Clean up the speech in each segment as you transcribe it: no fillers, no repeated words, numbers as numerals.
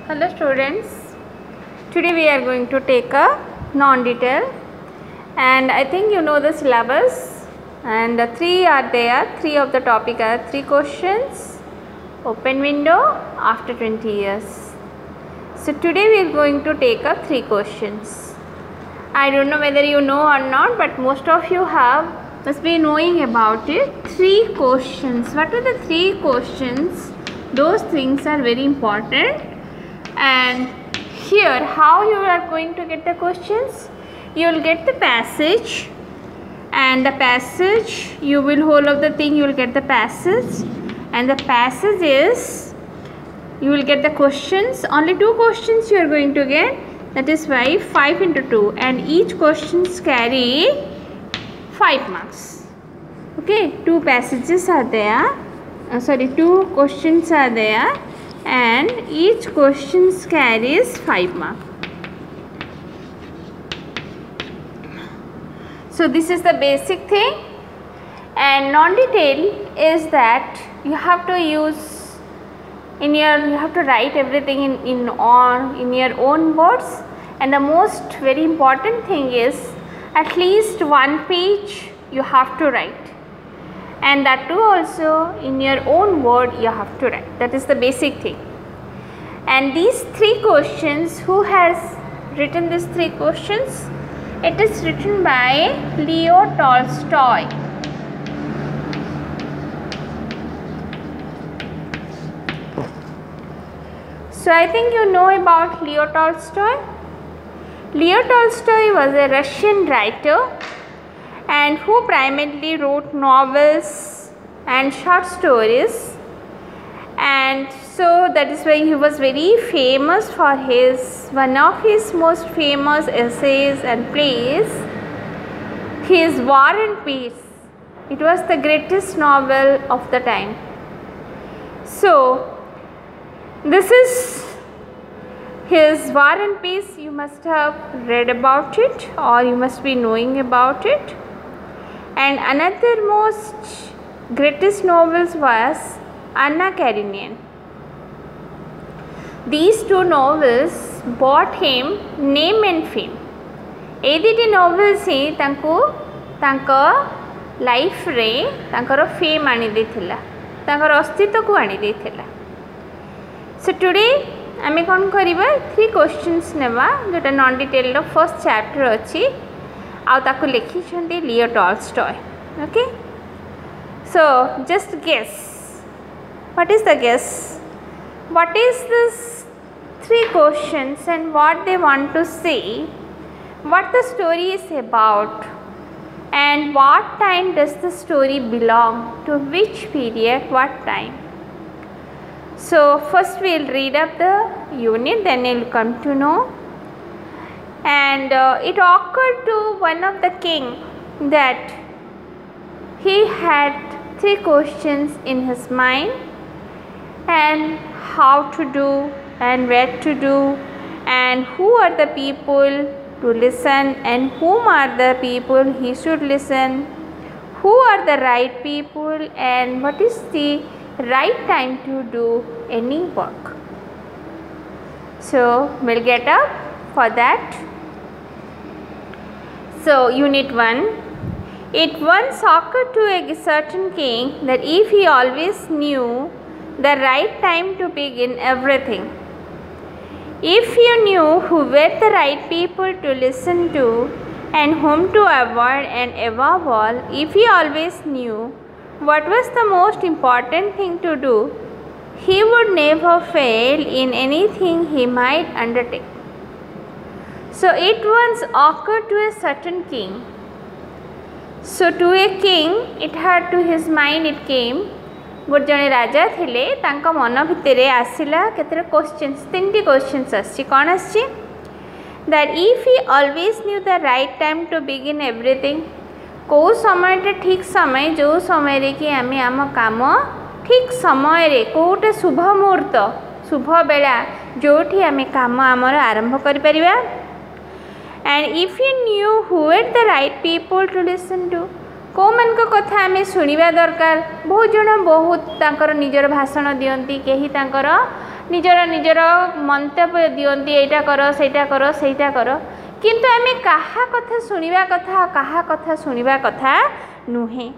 Hello students, today we are going to take a non-detail and I think you know the syllabus and three are there, three of the topic are 3 questions, open window after 20 years. So today we are going to take up 3 questions. I don't know whether you know or not, but most of you must be knowing about it. 3 questions. What are the 3 questions? Those things are very important. And here how you are going to get the questions? You will get the passage, and the passage you will whole of the thing you will get the passage, and the passage is you will get the questions. Only 2 questions you are going to get, that is why 5 into 2, and each questions carry 5 marks. Okay, 2 passages are there, 2 questions are there, and each question carries 5 marks. So this is the basic thing, and non-detail is that you have to use you have to write everything in your own words, and the most very important thing is at least 1 page you have to write, and that too also in your own word you have to write. That is the basic thing. And these 3 questions, who has written these 3 questions? It is written by Leo Tolstoy. So I think you know about Leo Tolstoy. Leo Tolstoy was a Russian writer and who primarily wrote novels and short stories, and so that is why he was very famous for one of his most famous essays and plays, his War and Peace. It was the greatest novel of the time. So this is his War and Peace. You must have read about it or you must be knowing about it. And another most greatest novels was Anna Karenina. These 2 novels brought him name and fame. A दुटी novels ही तांको life रे तांकर fame आनी देथिला, तांकर अस्तित्व को आनी देथिला. So today आमे कोन करिबा 3 क्वेश्चंस नेबा जोटा नॉन डिटेल रो फर्स्ट चैप्टर अछि आ ताको लिखि छंती Leo Tolstoy. Okay, so just guess. What is the guess? What is this 3 questions and what they want to say? What the story is about? And what time does the story belong to? Which period? What time? So first we will read up the unit, then you will come to know. And it occurred to one of the king that he had 3 questions in his mind, and how to do and where to do, and who are the people to listen and whom are the people he should listen, who are the right people, and what is the right time to do any work. So we'll get up for that. So unit 1. It once occurred to a certain king that if he always knew the right time to begin everything, if you knew who were the right people to listen to and whom to avoid, and above all, if he always knew what was the most important thing to do, he would never fail in anything he might undertake. So it once occurred to a certain king. So to a king, it had to his mind, it came. गोटे जड़े राजा थिले, तांका मन भितर आसला केते questions, 3 questions आछि. कोन आछि? That if he always knew the right time to begin everything, को समय ठीक समय, जो समय रे कि आमे आम काम ठीक समय रे, कोटे शुभ मुहूर्त शुभ बेला जोठी आमे काम आमर आरंभ करि परिबा. And if you knew who are the right people to listen to, कौ मान कथा आम शुणा दरकार। बहुत जन बहुत निजर भाषण दियंती, कहीं निजर निजर मंतव्य दियंती, एटा कर सेटा कर किंतु आम कहा कथा शुणा कथा कहा कथा शुणा कथा नुहे।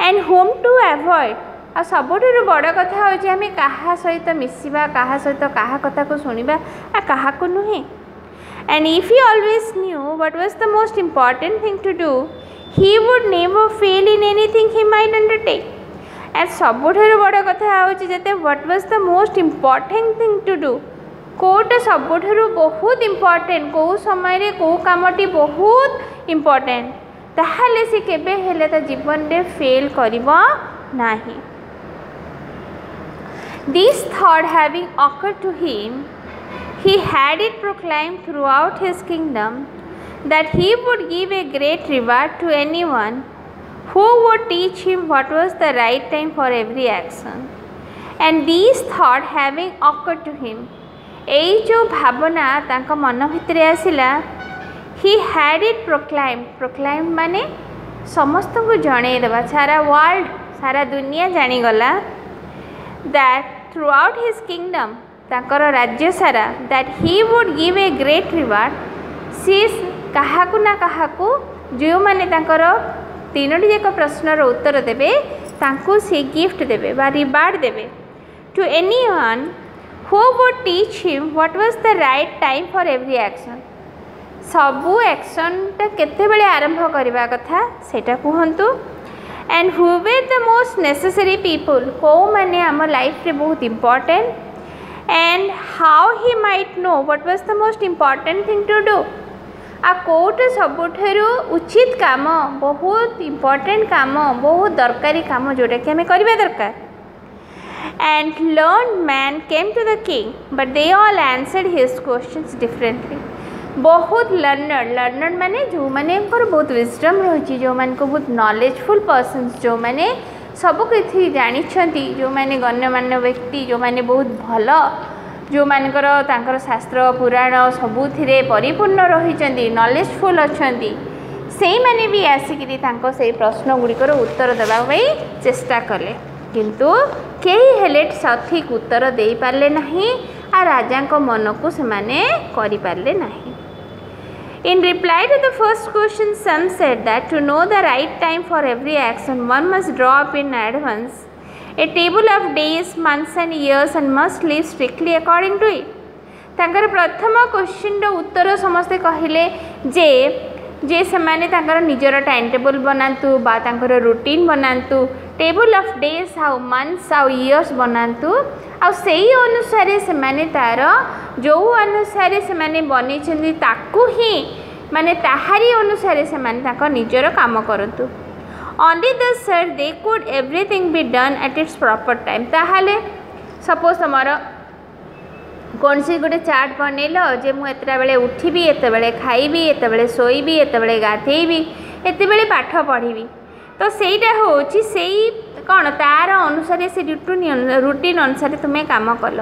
एंड होम टू अवॉइड आ सबुठ बड़ कथा हूँ आम क्या सहित मिसवा क्या सहित क्या कथा को शुणा क्या को नुहे। And if he always knew what was the most important thing to do he would never fail in anything he might undertake. एंड सबुठ बड़ कथा हूँ जैसे what was the most important thing to do कौटा सबुठ बहुत इम्पोर्टेंट कौ समय कौ कामटी बहुत इम्पोर्टेंट ताहले से केबे हेले ता जीवन में फेल करिबो नाही। This thought having occurred to him, he had it proclaimed throughout his kingdom that he would give a great reward to anyone who would teach him what was the right time for every action. And this thought having occurred to him, एई जो भावना तांका मन भितरे आसिला, he had it proclaimed माने समस्त को जणे देबा, सारा वर्ल्ड सारा दुनिया जानीगला that throughout his kingdom तांकर राज्य सारा that he would give a great reward सी काहाकु ना काहाकु जो माने तांकर तीनोटी जाक प्रश्नर उत्तर देबे तांको से गिफ्ट देबे बा रिवार्ड देबे to anyone who would teach him what was the right time for every action। सबू एक्शनटा केते बेले आरंभ करबा कथा सेटा कहंतु। And who were the most necessary people कौ माने आम लाइफ रे बहुत important and how he might know what was the most important thing to do आ कौटे सबुठारु उचित काम बहुत इम्पोर्टेंट काम बहुत दरकारी काम जोटा कि आम करबा दरकार। And learned man came to the king but they all answered his questions differently. बहुत लर्नर्ड माने जो माने बहुत विजडम रही जो मान को बहुत नॉलेजफुल पर्सन्स जो माने सब किसी जानी जो माने गण्यमान्य व्यक्ति जो माने बहुत भल जो मानकर तांकर शास्त्र पुराण सबुथिरे परिपूर्ण रही नॉलेजफुल अच्छा से माने भी आसिकी से प्रश्न गुड़िकर उत्तर देवाई चेष्टा कले किंतु कई हेले सठिक उत्तर दे पारे नहीं आ राजा को मन को से माने करि पारले नहीं। In reply to the first question, some said that to know the right time for every action, one must draw up in advance a table of days, months and years and must live strictly according to it। तांकर प्रथम question रो उत्तर समस्ते कहले जे से माने तांकर निजर time table बनातु बा तांकर रूटीन बनातु table of days how months how years बनातु आ सेही अनुसार से माने तार जो अनुसार से माने बनी ताकू ही माने ताहारी अनुसार से माने तांकर निजर काम करतु। Only thus they could everything be done at its proper time. ताहाले सपोज तुमर कौन सी गोटे चार्ट बनैल जे मुझे एतटा बेले उठिबी एते बेले खाइबी एते बेले शोइबी एते बेले गाधेइबी एते बेले पाठ पढ़ी तो सेटा होची सेई कौन तार अनुसार से रूटीन अनुसार तुम्हें काम कल।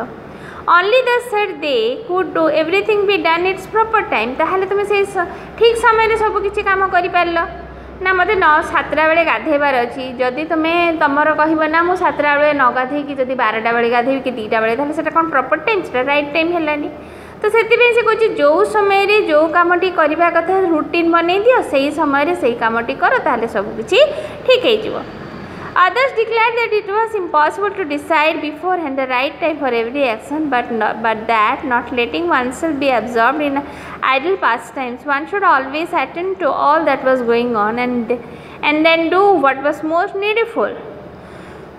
Only the said they could do everything be done it's proper time. ताहले तुम्हें से ठीक समय सब किसी काम कर पार ना मत 7टा बेले गाधेबार अच्छी जदि तुम्हें तुमर कह ना मुझे 7टा बेले न गाधे कि 12टा बेले गाधेबी कि 2टा बेले ताहले सेटा कौन प्रॉपर टाइम से राइट टाइम है तो से कहे जो समय जो कमटी करवा कथा रूटीन बन दियो से समय से कमटी कर ताहले सब किसी ठीक हो। Others declared that it was impossible to decide beforehand the right time for every action, but that not letting oneself be absorbed in idle pastimes, one should always attend to all that was going on and then do what was most needful.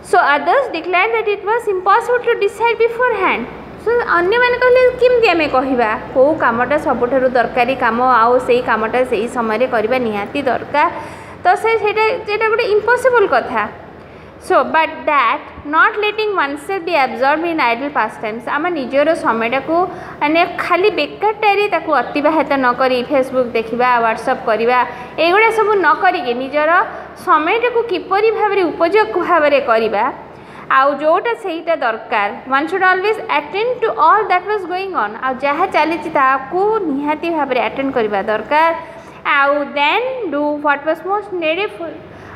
So others declared that it was impossible to decide beforehand. So अन्य मैंने कहले किमती आम कहवा कौ कामटा सबुठारु दरकारी काम आउ से कामटा से समय करवा निहाती दरकार तो सेटा गोटे इम्पॉसिबल कथा। So but that not letting oneself be absorbed in idle pastimes आम निजर समय को माने खाली बेकारटारे ताकू अतिबाहित न करी फेसबुक देखा व्हाट्सअप करवा एगुड़ा सब न करिके निजर समय को किपरि भाव उपयोग भाव करवा आउ जोटा सेटा दरकार one should always attend to all that was going on आ जहाँ चली निहाती भाव अटेंड करवा दरकार आउ then do what was most needful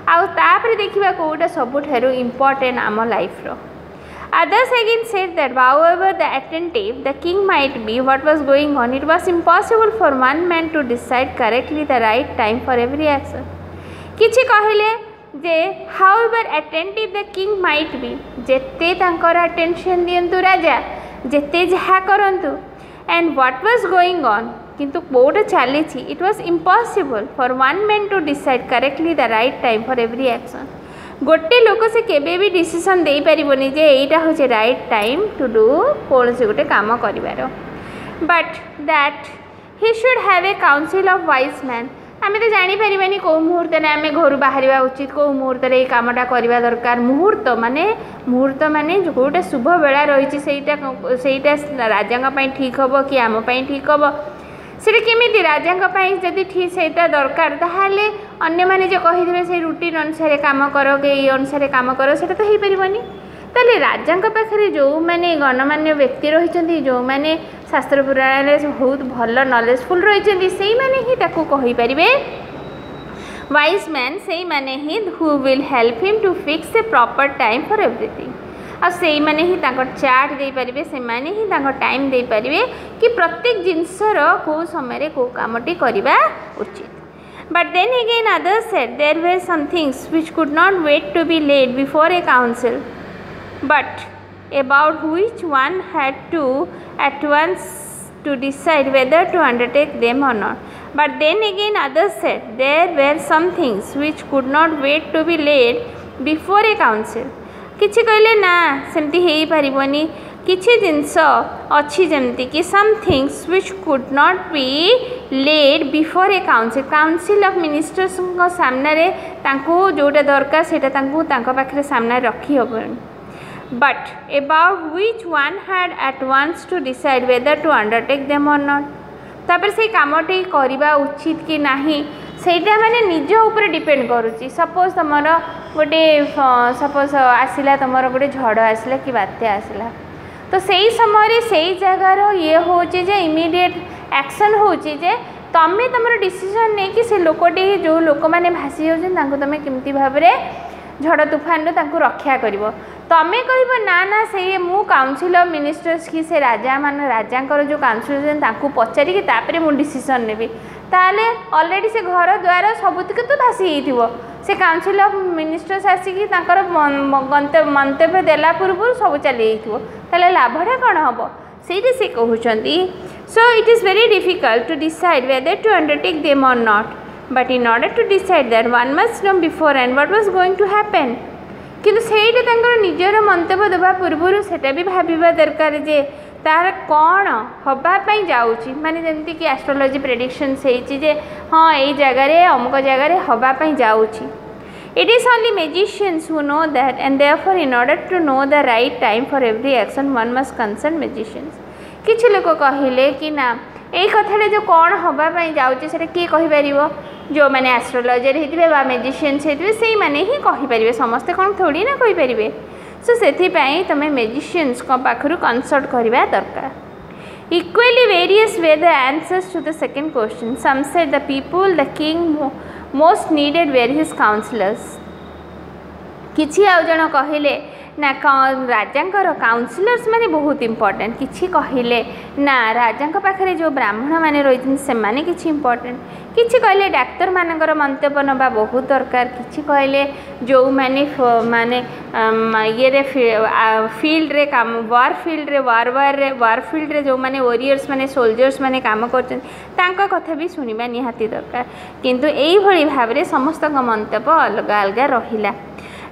आउे देखा कौटा सबुठारु इम्पोर्टेंट आम लाइफ रो Others again said that however the attentive the king might be what was going on, it was impossible for one man to decide correctly the right time for every action. किछि कहले जे however attentive the king might be, जेते तांकर attention दियंतु राजा जेते जहा करंतु and what was going on, किंतु code चली it was impossible for one man to decide correctly the right time for every action. गोटे लोक से केबे भी डिसीजन दे पारिबोनी जे एटा होचे राइट टाइम टू डू कौन से गोटे काम करिवार but that he should have a council of wise men आमे तो जानी परिबानी को मुहूर्त ने आमे घर बाहरिबा उचित को मुहूर्त रे कामटा करबा दरकार मुहूर्त माने जो गोटे शुभ बेला रही सेटा राजा पई ठीक हबो कि आम पई ठीक हबो सेटा केमिति राजा जदि ठीक सेटा दरकार ताहाले अन्य माने जो कहिदिबे से रूटीन अनुसार काम करो के ये अनुसार काम करो सेटा तो हेई परिबनी ताले राजा पाखरे जो माने गणमान्य व्यक्ति रहिचंती जो माने शास्त्र पुराण रे बहुत भल नॉलेजफुल रहिचंती सेई माने ही ताको कहि परिबे वाइज मैन सेई माने he who will help him to fix a proper time for everything आ से माने ही तांकर चार्ट दे परिबे से माने ही तांकर टाइम दे परिबे कि प्रत्येक जिंसर को समय रे को कामटी करिबा उचित. But then again others said there were some things which could not wait to be laid before a council, but about which one had to at once to decide whether to undertake them or not. But then again others said there were some things which could not wait to be laid before a council. किछि कहले ना सेमती हेई पारिबोनी किछि जिंस अच्छी जमती कि some things which could not be laid before a council of ministers को सामने रे तांको जोटा दरकार सेटा तांको तांको पाखरे सामने रखी होबन but about which one had at once to decide whether to undertake them or not तापर से कामटी करबा उचित कि नाही सेटा माने निज ऊपर डिपेंड करूची. सपोज तुमर गोटे सपोज आसला तुमर गोटे झड़ आसला कि बात्या आसला तो सही समय सही जगार ये होचे जे इमीडिएट एक्शन होची जे तमें तुम डिसीजन नहीं कि से लोकटी जो लोक मैंने भासी जाऊँ तुम केमती भाव झड़ तुफान रक्षा कर तमें कह ना ना से मु काउंसिल ऑफ मिनिस्टर्स की से राजा मान राजा जो काउंसिल पचारिकी तापर मु डिसीजन नेबी ताले ऑलरेडी से घर द्वार सबुतिक तो भासी जाइए से काउंसिल ऑफ मिनिस्टर्स आसिकी मंतव्य देला पूर्व सब चली जाइए लाभटा कौन हम से कहते. So it is very difficult to decide whether to undertake them or not but in order to decide that one must know before and what was going to happen किंतु सेटा निजर मंतव्य देवा पूर्व सेटा भी भाविबा दरकार जे तार कौन हवापाई जाऊँगी माने जमती कि एस्ट्रोलॉजी प्रेडिक्शंस जे हाँ यही जगह अमुक जगह हवापाई जाऊँगी. It is only magicians who know that and therefore in order to know the right time for every action one must consult magicians. किछि लोक कहले कि ना यही कथा जो कौन हवापाई जाऊँगी से किए कहीपर जो मैंने एस्ट्रोलॉजर होते बा मेजिशियंस होते से मैंने ही कहीपर समस्ते कौन थोड़ी ना कहीपर. सो से तुम्हें मेजिशियंस पाखु कंसल्ट करवा दरकार. Equally various were the answers to the second question. Some said the people the king most needed were his counselors. किछि आउ जण कहले ना राजा काउंसिलर्स माने बहुत इंपोर्टेंट किछि कहले ना राजा पाखरे जो ब्राह्मण माने रही से माने किछि इंपोर्टेंट किछि कहले डाक्तर मानकर मंतव्य नबा बहुत दरकार किछि कहले जो माने ये रे फील्ड रे काम वार फील्ड रे वार फील्ड रे जो माने वॉरियर्स माने सोल्जर्स माने काम करछन तांका कथा भी सुनिबा निहाती दरकार किंतु एई भली भाबरे समस्त मंतव्य अलग अलग रहिला.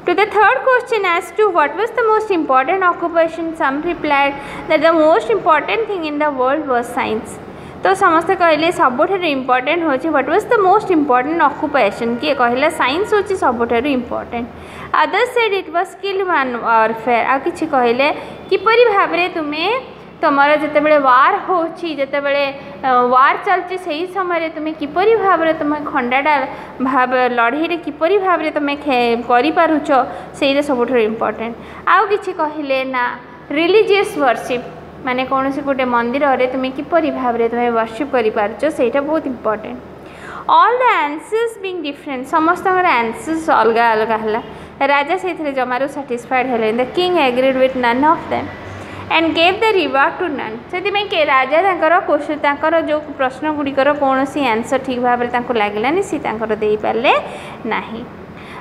To the third question as to what was the most important occupation, some replied that the most important thing in the world was science. तो समस्ते कहले सबुठारु इम्पोर्टेंट होची what was the most important occupation किए कहला science होची सबुठारु important. Others said it was skill warfare आ किछि कहले किपरि भाबरे तुमे तुमर जितेबले वार होची जितेबले वार चलची सही समय तुम्हें किपरि भाव तुम खंडाटा भाव लड़ाई रे किपरि भाव तुम करि पारुछ से सबुठ इम्पोर्टेंट. आउ किछि कहले ना रिलीजियस वर्शिप माने कौन से गोटे मंदिर रे तुम्हें किपरि भाव तुम वर्शिप करि पारुछ सेटा बहुत important. All the answers being different समस्त आंसर्स अलग अलग है राजा से जमारू सैटिस्फाइड हेले the king agreed with none of them and gave the reward to none से राजा क्वेश्चन जो प्रश्न गुड़िकर कौन सी आंसर ठीक भाव में लगलानी सी दे पारे ना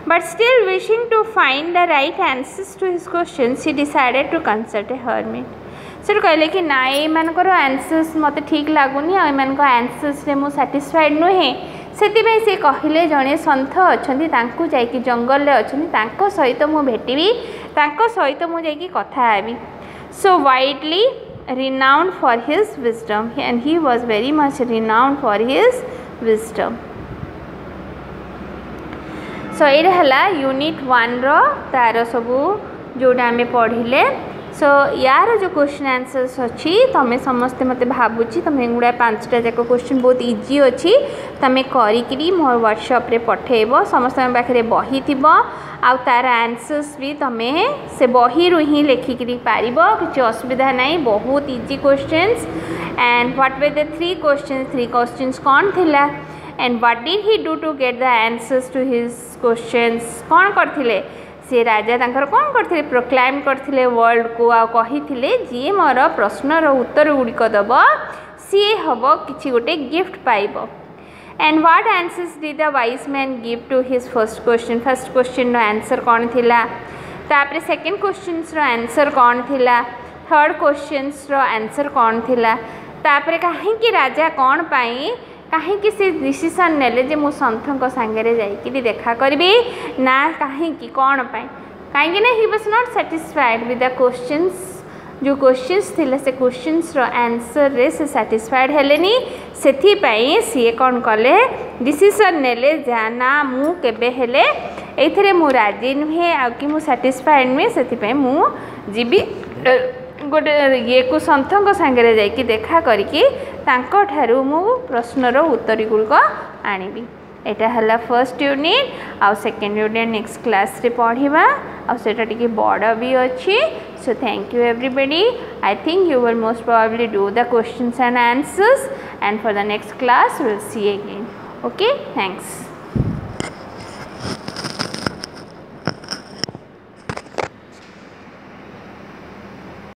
but still wishing to find the right answers to his question सी decided to consult a hermit से कहले कि ना ये आंसर्स मत ठीक लगुनि आंसर्स रे मु सैटिस्फाइड नुहे से कहले जड़े सन्थ अच्छा जा जंगल अच्छा सहित मु भेटी सहित मुझे कथा heavy so widely renowned for his wisdom and he was very much renowned for his wisdom. So ये हला यूनिट 1 रो तार सबू जोड़ा आमे पढ़िले सो यार जो क्वेश्चन आंसर्स अच्छी तमें समस्ते मते भावुची तमें गुड़ा 5टा जाक क्वेश्चन बहुत इजी अच्छी तमें करी मोर व्हाट्सएप रे पठेब समस्त पाखे बही थी आउ तार आंसर्स भी तमें से बही रु ही लेखिकी पार किसी असुविधा नहीं बहुत easy questions and what were the 3 questions कौन थिला and what did he do to get the answers to his questions कौन करथिले से राजा तांकर कौन करथिले प्रोक्लेम करथिले वर्ल्ड को आ कहिथिले जी मोर प्रश्नर उत्तर गुड़िक दब सी हम किसी गोटे गिफ्ट पाइब and what answers did the wise man give to his first question रो आंसर कौन थिला तापरे सेकंड क्वेश्चन रो आंसर कौन थिला थर्ड क्वेश्चन रो आंसर कौन थिला तापरे काहे कि राजा कौन पाई कहीं से डिसीजन नेले जे मु संथों सांगे जाइए देखा करी ना कहीं कौन पाई कहीं ना he was not satisfied with the questions जो क्वेश्चंस थिले से क्वेश्चंस रो आंसर रे से सैटिस्फाइड हेलेनी सेथि पई सी कौन कले डिसीजन नेले जाना मु केबे हेले एथरे मु राजी नुहे आ कि मु सैटिस्फाइड नुहे सेथि पई मु जीबी गोटे ये को सन्थों सांगे जाइए देखा करके मु प्रश्नर उत्तर गुड़िक आनिबी एटा हला फर्स्ट यूनिट आउ सेकेंड यूनिट नेक्स्ट क्लास रे पढ़िबा आउ सेटा टिके बड़ भी अच्छी so thank you everybody I think you will most probably do the questions and answers and for the next class will see again okay thanks.